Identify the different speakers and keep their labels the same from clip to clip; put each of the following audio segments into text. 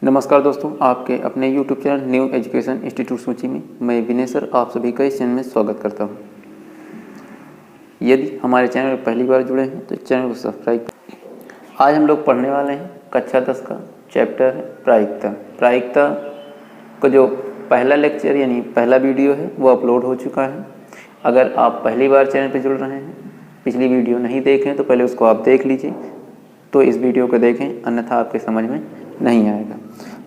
Speaker 1: नमस्कार दोस्तों, आपके अपने YouTube channel new education institute सूची में मैं विनय सर आप सभी का इस चैनल में स्वागत करता हूं। यदि हमारे चैनल पर पहली बार जुड़े हैं तो चैनल को सब्सक्राइब। आज हम लोग पढ़ने वाले हैं कक्षा 10 का चैप्टर है प्रायिकता। प्रायिकता का जो पहला लेक्चर यानी पहला वीडियो है वो अपलोड हो चुका है। अगर आप पहली बार चैनल पर जुड़ रहे हैं, पिछली वीडियो नहीं देखें तो पहले उसको आप देख लीजिए, तो इस वीडियो को देखें, अन्यथा आपके समझ में नहीं आएगा।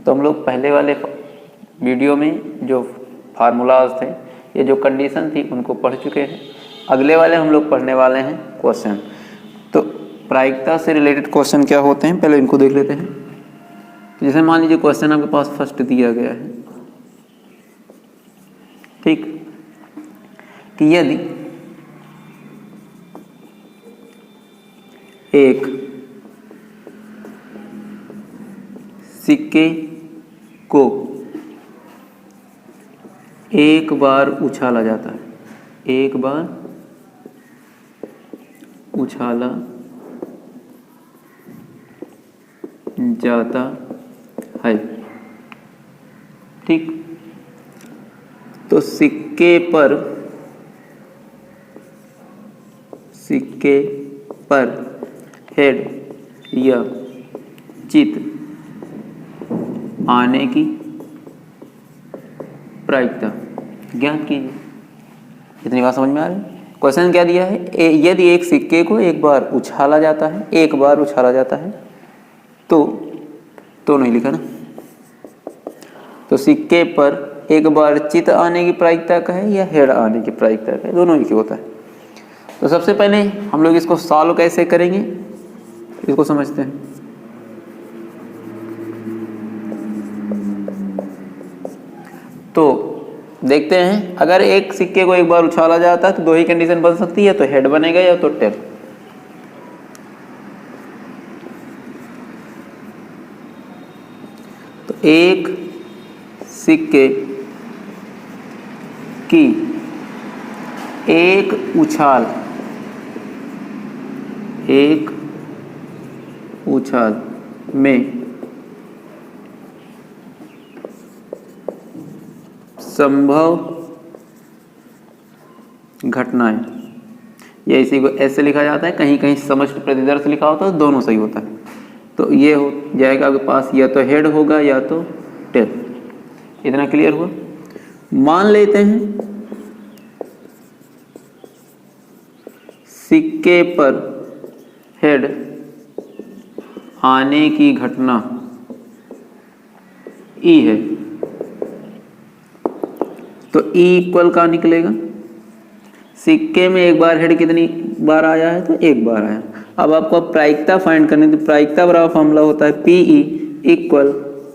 Speaker 1: तो हम लोग पहले वाले वीडियो में जो फार्मूलाज थे, ये जो कंडीशन थी, उनको पढ़ चुके हैं। अगले वाले हम लोग पढ़ने वाले हैं क्वेश्चन। तो प्रायिकता से रिलेटेड क्वेश्चन क्या होते हैं पहले इनको देख लेते हैं। तो जैसे मान लीजिए क्वेश्चन आपके पास फर्स्ट दिया गया है, ठीक, कि यदि एक सिक्के को एक बार उछाला जाता है, एक बार उछाला जाता है, ठीक। तो सिक्के पर हेड या चित आने की प्रायिकता ज्ञात कीजिए। इतनी बात समझ में आ रही है? क्वेश्चन क्या दिया है, यदि एक सिक्के को एक बार उछाला जाता है, एक बार उछाला जाता है, तो नहीं लिखा ना, तो सिक्के पर एक बार चित आने की प्रायिकता का है या हेड आने की प्रायिकता का है, दोनों ही होता है। तो सबसे पहले हम लोग इसको सॉल्व कैसे करेंगे, इसको समझते हैं। तो देखते हैं, अगर एक सिक्के को एक बार उछाला जाता है तो दो ही कंडीशन बन सकती है, तो हेड बनेगा या तो टेल। तो एक सिक्के की एक उछाल में संभव घटनाएं, या इसी को ऐसे लिखा जाता है, कहीं कहीं समष्टि प्रतिदर्श लिखा होता है, दोनों सही होता है। तो ये हो जाएगा आपके पास, या तो हेड होगा या तो टेल। इतना क्लियर हुआ? मान लेते हैं सिक्के पर हेड आने की घटना ई है, तो E इक्वल का निकलेगा, सिक्के में एक बार हेड कितनी बार आया है, तो एक बार आया। अब आपको प्रायिकता फाइंड करनी, तो प्रायिकता बराबर फॉर्मूला होता है PE इक्वल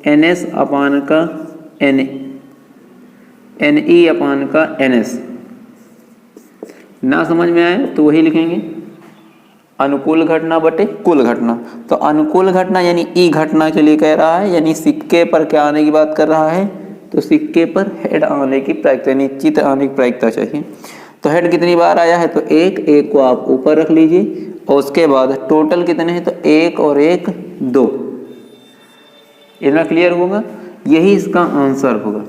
Speaker 1: NS अपान का NE अपान का NS। ना समझ में आए तो वही लिखेंगे, अनुकूल घटना बटे कुल घटना। तो अनुकूल घटना यानी E घटना के लिए कह रहा है, यानी सिक्के पर क्या आने की बात कर रहा है, तो सिक्के पर हेड आने की प्रायिकता यानी चित आने की प्रायिकता चाहिए। तो हेड कितनी बार आया है, तो एक को आप ऊपर रख लीजिए, और उसके बाद टोटल कितने हैं, तो एक और एक दो। इतना क्लियर होगा? यही इसका आंसर होगा।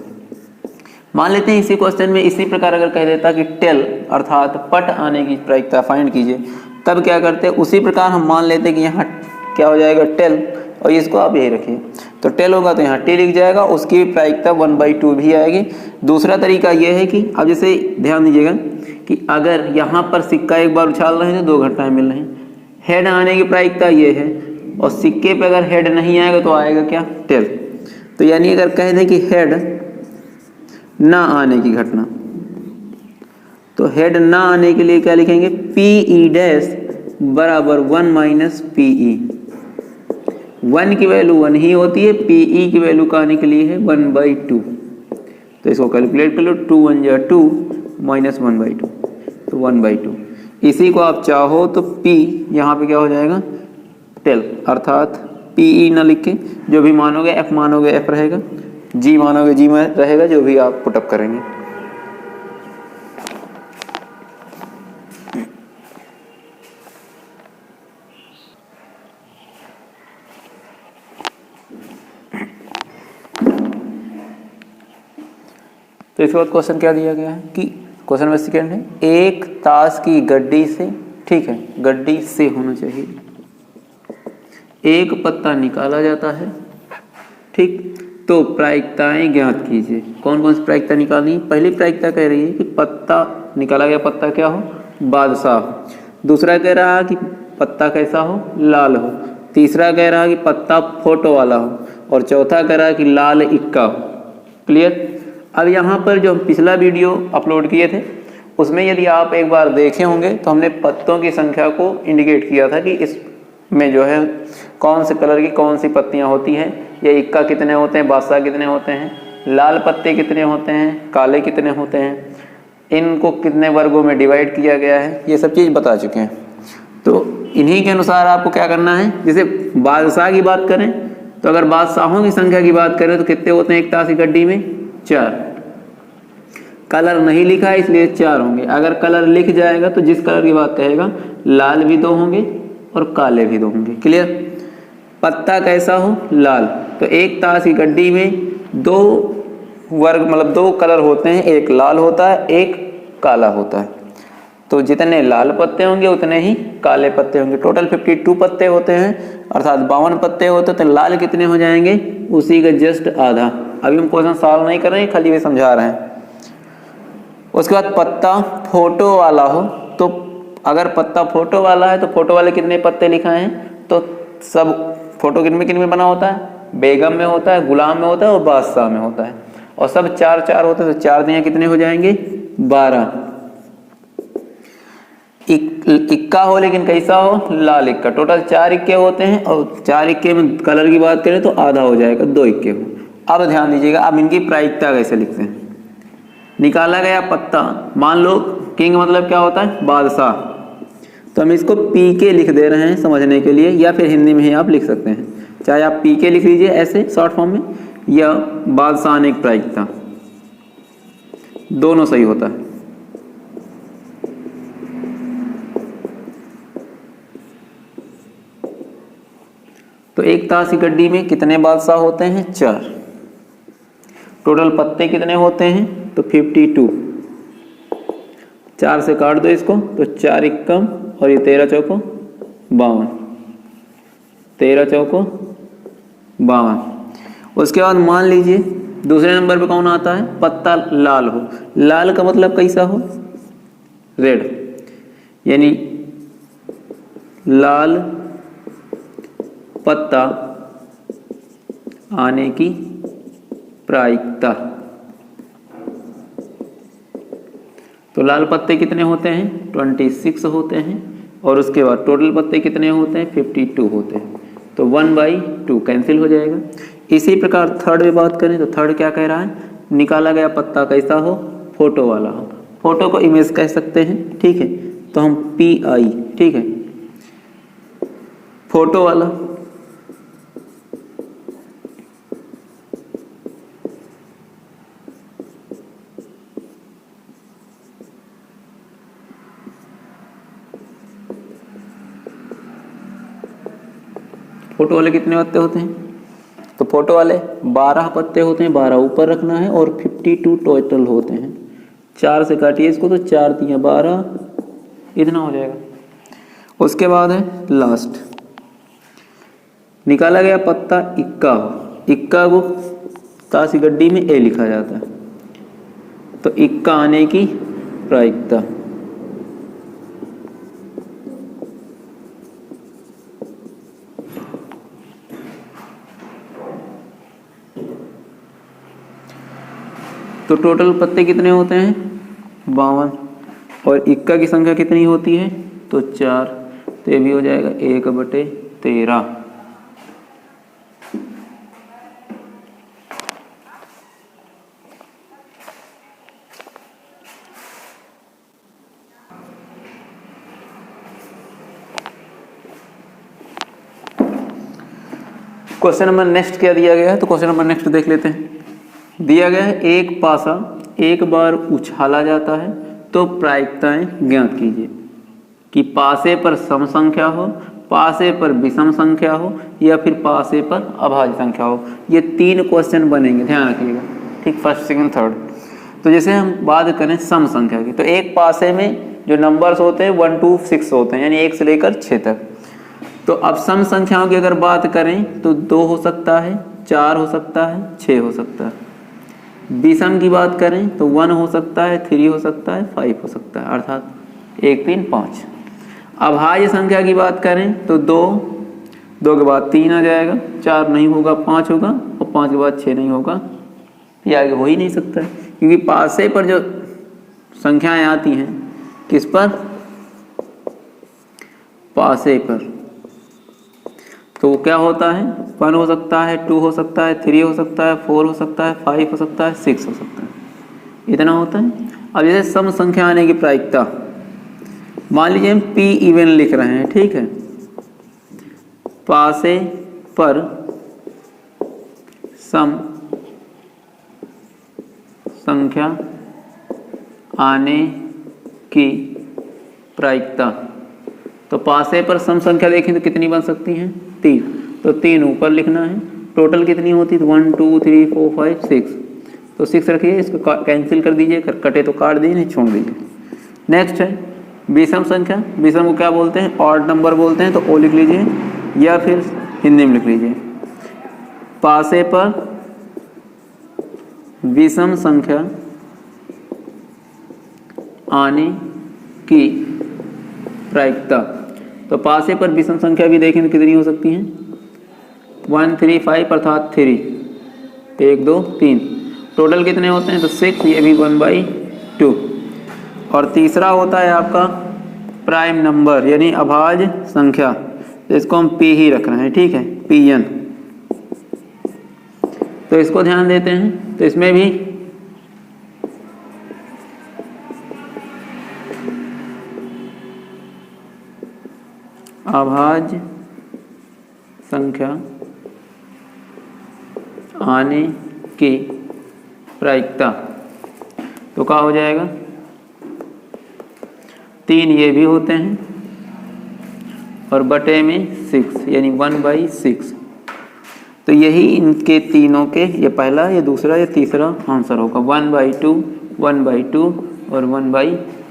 Speaker 1: मान लेते हैं इसी क्वेश्चन में इसी प्रकार अगर कह देता कि टेल अर्थात पट आने की प्रायिकता फाइंड कीजिए, तब क्या करते हैं, उसी प्रकार हम मान लेते हैं कि यहाँ क्या हो जाएगा टेल, और इसको आप यही रखिए, तो टेल होगा तो यहाँ टी लिख जाएगा, उसकी प्रायिकता 1/2 भी आएगी। दूसरा तरीका यह है कि अब जैसे ध्यान दीजिएगा कि अगर यहाँ पर सिक्का एक बार उछाल रहे हैं तो दो घटनाएं मिल रही हैं, हेड आने की प्रायिकता ये है, और सिक्के पे अगर हेड नहीं आएगा तो आएगा क्या, टेल। तो यानी अगर कह दें कि हेड ना आने की घटना, तो हेड ना आने के लिए क्या लिखेंगे, PE डैश बराबर 1 माइनस PE। 1 की वैल्यू 1 ही होती है, PE की वैल्यू का आने के लिए है 1/2। तो इसको कैलकुलेट कर लो, 2 1 जा 2 माइनस 1/2, तो 1/2। इसी को आप चाहो तो P यहाँ पे क्या हो जाएगा, टेल, अर्थात PE ना लिख के जो भी मानोगे F मानोगे F रहेगा, G मानोगे G में रहेगा, जो भी आप पुटअप करेंगे। तो इसके बाद क्वेश्चन क्या दिया गया है कि क्वेश्चन नंबर सेकेंड है, एक ताश की गड्डी से, ठीक है, गड्डी से होना चाहिए, एक पत्ता निकाला जाता है, ठीक, तो प्रायिकताएं ज्ञात कीजिए। कौन कौन सी प्रायिकता निकालनी? पहली प्रायिकता कह रही है कि पत्ता निकाला गया पत्ता क्या हो? बादशाह हो। दूसरा कह रहा है कि पत्ता कैसा हो? लाल हो। तीसरा कह रहा है कि पत्ता फोटो वाला हो, और चौथा कह रहा है कि लाल इक्का हो। क्लियर? अब यहाँ पर जो पिछला वीडियो अपलोड किए थे उसमें यदि आप एक बार देखे होंगे तो हमने पत्तों की संख्या को इंडिकेट किया था कि इसमें जो है कौन से कलर की कौन सी पत्तियाँ होती हैं, ये इक्का कितने होते हैं, बादशाह कितने होते हैं, लाल पत्ते कितने होते हैं, काले कितने होते हैं, इनको कितने वर्गों में डिवाइड किया गया है, ये सब चीज़ बता चुके हैं। तो इन्हीं के अनुसार आपको क्या करना है, जैसे बादशाह की बात करें तो अगर बादशाहों की संख्या की बात करें तो कितने होते हैं एक ताश की गड्डी में? 4। कलर नहीं लिखा है इसलिए 4 होंगे। अगर कलर लिख जाएगा तो जिस कलर की बात कहेगा लाल भी 2 होंगे और काले भी 2 होंगे। क्लियर? पत्ता कैसा हो? लाल। तो एक ताश की गड्डी में 2 वर्ग मतलब 2 कलर होते हैं, एक लाल होता है एक काला होता है। तो जितने लाल पत्ते होंगे उतने ही काले पत्ते होंगे। टोटल 52 पत्ते होते हैं, अर्थात 52 पत्ते होते हैं, तो लाल कितने हो जाएंगे? उसी का जस्ट आधा। अभी हम क्वेश्चन सॉल्व नहीं कर रहे हैं, खाली वे समझा रहे हैं। उसके बाद पत्ता फोटो वाला हो, तो अगर पत्ता फोटो वाला है तो फोटो वाले कितने पत्ते लिखाए हैं? तो सब फोटो किन में बना होता है? बेगम में होता है, गुलाम में होता है और बादशाह में होता है, और सब 4-4 होते हैं, तो 4 दिया कितने हो जाएंगे? 12। इक्का हो लेकिन कैसा हो? लाल इक्का। टोटल 4 इक्के होते हैं, और 4 इक्के में कलर की बात करें तो आधा हो जाएगा, 2 इक्के हो। अब ध्यान दीजिएगा, अब इनकी प्रायिकता कैसे लिखते हैं। निकाला गया पत्ता, मान लो किंग मतलब क्या होता है? बादशाह, तो हम इसको पी के लिख दे रहे हैं समझने के लिए, या फिर हिंदी में ही आप लिख सकते हैं, चाहे आप पी के लिख लीजिए ऐसे शॉर्ट फॉर्म में, या बादशाह ने एक प्रायिकता, दोनों सही होता है। तो एक ताश की गड्डी में कितने बादशाह होते हैं? 4। टोटल पत्ते कितने होते हैं? तो 52। 4 से काट दो इसको, तो 4 इक्कम और ये 13 चौको 52, 13 चौको 52। उसके बाद मान लीजिए दूसरे नंबर पे कौन आता है? पत्ता लाल हो। लाल का मतलब कैसा हो? रेड, यानी लाल पत्ता आने की प्रायिकता। तो लाल पत्ते कितने होते हैं? 26 होते हैं, और उसके बाद टोटल पत्ते कितने होते हैं? 52 होते हैं, तो 1/2 कैंसिल हो जाएगा। इसी प्रकार थर्ड में बात करें तो थर्ड क्या कह रहा है? निकाला गया पत्ता कैसा हो? फोटो वाला हो। फोटो को इमेज कह सकते हैं, ठीक है, तो हम PI, ठीक है, फोटो वाला। फोटो वाले कितने पत्ते होते हैं? तो फोटो वाले 12 पत्ते होते हैं, 12 ऊपर रखना है, और 52 टोटल होते हैं। 4 से काटिए इसको, तो 4 दिया 12, इतना हो जाएगा। उसके बाद है लास्ट, निकाला गया पत्ता इक्का हो। इक्का को ताश की गड्डी में A लिखा जाता है, तो इक्का आने की प्रायिकता। तो टोटल पत्ते कितने होते हैं? 52, और इक्का की संख्या कितनी होती है? तो 4, तो ये भी हो जाएगा 1/13। क्वेश्चन नंबर नेक्स्ट क्या दिया गया है? तो क्वेश्चन नंबर नेक्स्ट देख लेते हैं। दिया गया है एक पासा एक बार उछाला जाता है तो प्रायिकताएं ज्ञात कीजिए। कि पासे पर सम संख्या हो, पासे पर विषम संख्या हो, या फिर पासे पर अभाज्य संख्या हो। ये 3 क्वेश्चन बनेंगे, ध्यान रखिएगा, ठीक, फर्स्ट सेकंड थर्ड। तो जैसे हम बात करें सम संख्या की, तो एक पासे में जो नंबर्स होते हैं 1 to 6 होते हैं, यानी 1 से लेकर 6 तक। तो अब सम संख्याओं की अगर बात करें तो 2 हो सकता है, 4 हो सकता है, 6 हो सकता है। विषम की बात करें तो 1 हो सकता है, 3 हो सकता है, 5 हो सकता है, अर्थात 1 3 5। अभाज्य संख्या की बात करें तो 2 के बाद 3 आ जाएगा, 4 नहीं होगा, 5 होगा, और 5 के बाद 6 नहीं होगा, ये आगे हो ही नहीं सकता है। क्योंकि पासे पर जो संख्याएं आती हैं, किस पर? पासे पर, तो वो क्या होता है? 1 हो सकता है, 2 हो सकता है, 3 हो सकता है, 4 हो सकता है, 5 हो सकता है, 6 हो सकता है, इतना होता है। अब जैसे सम संख्या आने की प्रायिकता, मान लीजिए हम p इवन लिख रहे हैं, ठीक है। पासे पर सम संख्या आने की प्रायिकता, तो पासे पर सम संख्या देखें तो कितनी बन सकती हैं? 3। तो 3 ऊपर लिखना है, टोटल कितनी होती है? 1 2 3 4 5 6। तो 6 रखिए, इसको कैंसिल कर दीजिए, कटे तो काट दीजिए, नहीं छोड़ दीजिए। नेक्स्ट है विषम संख्या। विषम को क्या बोलते हैं? ऑड नंबर बोलते हैं, तो ओ लिख लीजिए, या फिर हिंदी में लिख लीजिए, पासे पर विषम संख्या आने की प्रायिकता। तो पासे पर विषम संख्या भी देखें तो कितनी हो सकती हैं? 1 3 5, अर्थात 3, 1 2 3, टोटल कितने होते हैं? तो 6, ये भी 1/2। और तीसरा होता है आपका प्राइम नंबर, यानी अभाज्य संख्या, तो इसको हम p ही रख रहे हैं, ठीक है, pn। तो इसको ध्यान देते हैं, तो इसमें भी अभाज्य संख्या आने की प्रायिकता, तो क्या हो जाएगा? 3 ये भी होते हैं, और बटे में 6, यानी 1/6। तो यही इनके तीनों के, ये पहला, ये दूसरा, ये तीसरा आंसर होगा, 1/2, 1/2 और 1/2।